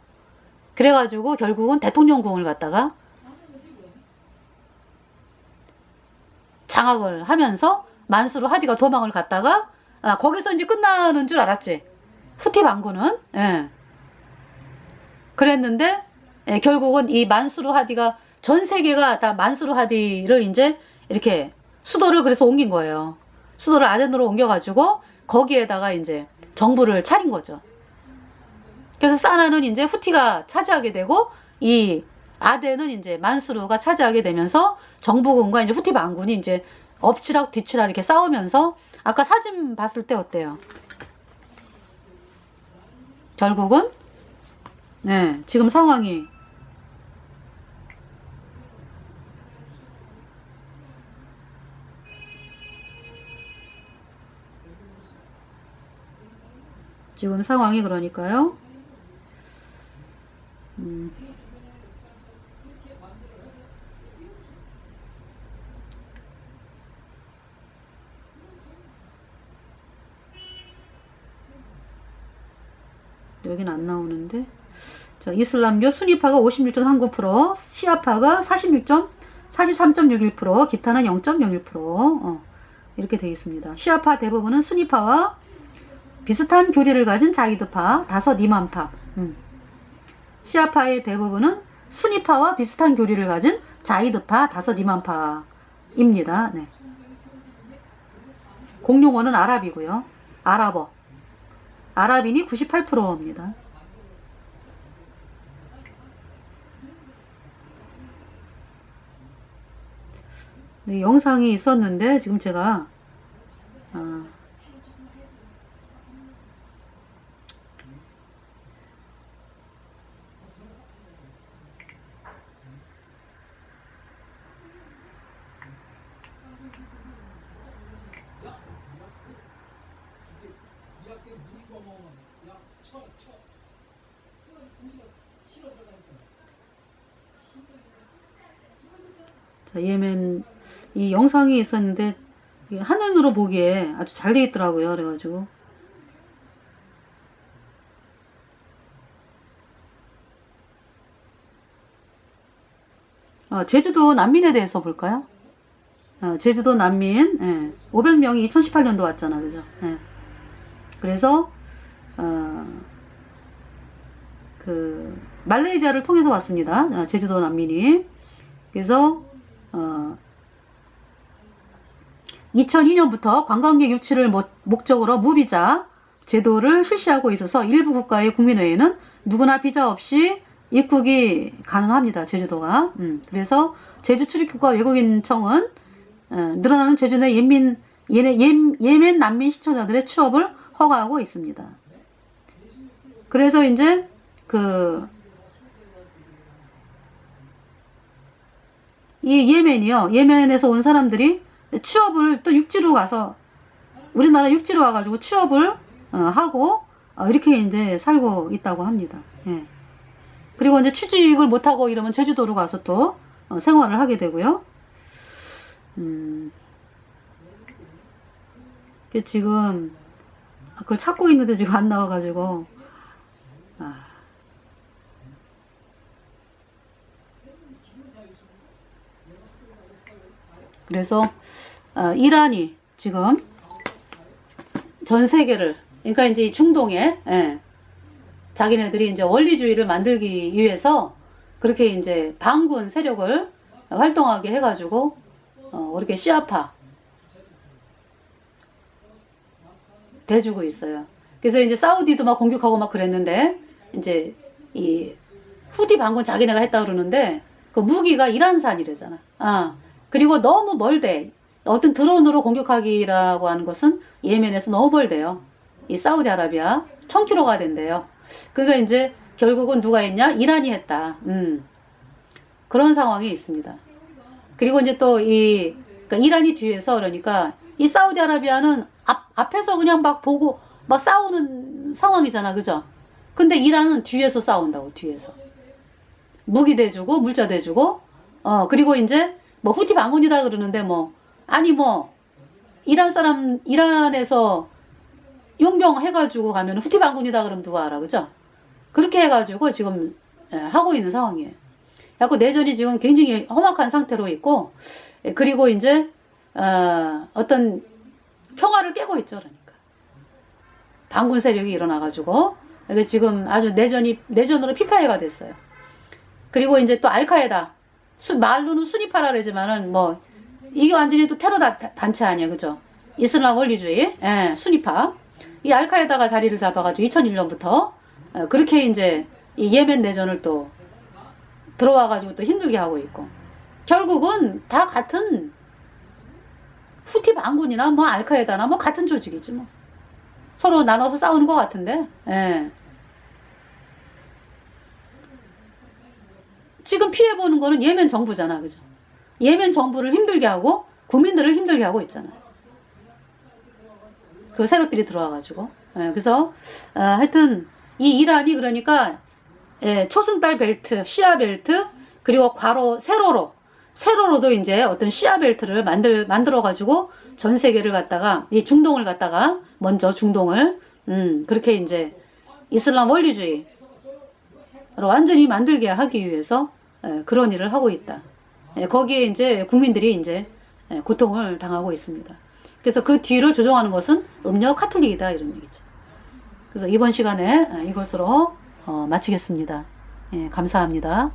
그래가지고 결국은 대통령궁을 갖다가 장악을 하면서 만수르 하디가 도망을 갔다가 거기서 이제 끝나는 줄 알았지. 후티 반군은. 그랬는데 결국은 이 만수르 하디가 전 세계가 다 만수르 하디를 이제 이렇게 수도를 그래서 옮긴 거예요. 수도를 아덴으로 옮겨가지고 거기에다가 이제 정부를 차린 거죠. 그래서 사나는 이제 후티가 차지하게 되고 이 아덴은 이제 만수르가 차지하게 되면서 정부군과 이제 후티 반군이 이제 엎치락 뒤치락 이렇게 싸우면서 아까 사진 봤을 때 어때요? 결국은 지금 상황이 그러니까요. 여긴 안 나오는데. 자, 이슬람교 수니파가 56.39%, 시아파가 43.61%, 기타는 0.01%. 이렇게 되어 있습니다. 시아파 대부분은 수니파와 비슷한 교리를 가진 자이드파, 다섯 이만파. 시아파의 대부분은 수니파와 비슷한 교리를 가진 자이드파, 다섯 이만파입니다. 네. 공용어는 아랍이고요. 아랍어. 아랍인이 98%입니다. 네, 영상이 있었는데 지금 제가 자, 예멘 이 영상이 있었는데 화면으로 보기에 아주 잘 돼 있더라고요. 그래가지고 제주도 난민에 대해서 볼까요? 제주도 난민 500명이 2018년도 왔잖아, 그죠? 그래서 그 말레이시아를 통해서 왔습니다. 제주도 난민이. 그래서 2002년부터 관광객 유치를 목적으로 무비자 제도를 실시하고 있어서 일부 국가의 국민 외에는 누구나 비자 없이 입국이 가능합니다. 제주도가. 그래서 제주 출입국과 외국인청은 늘어나는 제주 내 예멘 난민 신청자들의 취업을 허가하고 있습니다. 그래서 이제 이 예멘에서 온 사람들이 취업을 또 육지로 가서 우리나라 육지로 와가지고 취업을 하고 이렇게 이제 살고 있다고 합니다. 그리고 이제 취직을 못하고 이러면 제주도로 가서 또 생활을 하게 되고요. 지금 그걸 찾고 있는데 지금 안 나와가지고 그래서 이란이 지금 전 세계를 그러니까 이제 중동에 자기네들이 이제 원리주의를 만들기 위해서 그렇게 이제 반군 세력을 활동하게 해가지고 이렇게 시아파 대주고 있어요. 그래서 이제 사우디도 막 공격하고 막 그랬는데 이제 이 후디 반군 자기네가 했다 그러는데 그 무기가 이란산이래잖아. 그리고 너무 멀대. 어떤 드론으로 공격하기라고 하는 것은 예멘에서 너무 멀대요. 이 사우디아라비아 1000km가 된대요. 그러니까 이제 결국은 누가 했냐? 이란이 했다. 그런 상황이 있습니다. 그리고 이제 또 그러니까 이란이 뒤에서 그러니까 이 사우디아라비아는 앞에서 그냥 막 보고 막 싸우는 상황이잖아. 그죠? 근데 이란은 뒤에서 싸운다고, 뒤에서. 무기 대주고, 물자 대주고, 그리고 이제, 뭐, 후티 반군이다 그러는데, 뭐, 아니, 뭐, 이란에서 용병 해가지고 가면 후티 반군이다 그러면 누가 알아, 그죠? 그렇게 해가지고 지금, 하고 있는 상황이에요. 그래서 내전이 지금 굉장히 험악한 상태로 있고, 그리고 이제, 어떤 평화를 깨고 있죠, 그러니까. 반군 세력이 일어나가지고, 그래서 지금 아주 내전으로 피파해가 됐어요. 그리고 이제 또 알카에다, 말로는 순위파라 그러지만은 뭐, 이게 완전히 또 테러 단체 아니에요, 그죠? 이슬람 원리주의, 순위파. 이 알카에다가 자리를 잡아가지고 2001년부터, 그렇게 이제 이 예멘 내전을 또 들어와가지고 또 힘들게 하고 있고. 결국은 다 같은 후티 반군이나 뭐 알카에다나 뭐 같은 조직이지 뭐. 서로 나눠서 싸우는 것 같은데, 지금 피해보는 거는 예멘 정부잖아, 그죠? 예멘 정부를 힘들게 하고 국민들을 힘들게 하고 있잖아요. 그 세력들이 들어와가지고. 그래서 하여튼 이 이란이 그러니까 초승달 벨트, 시아 벨트, 그리고 괄호 세로로도 이제 어떤 시아 벨트를 만들어가지고 전 세계를 갖다가 이 중동을 갖다가 먼저 중동을 그렇게 이제 이슬람 원리주의로 완전히 만들게 하기 위해서 그런 일을 하고 있다. 거기에 이제 국민들이 이제 고통을 당하고 있습니다. 그래서 그 뒤를 조종하는 것은 음녀 카톨릭이다 이런 얘기죠. 그래서 이번 시간에 이것으로 마치겠습니다. 감사합니다.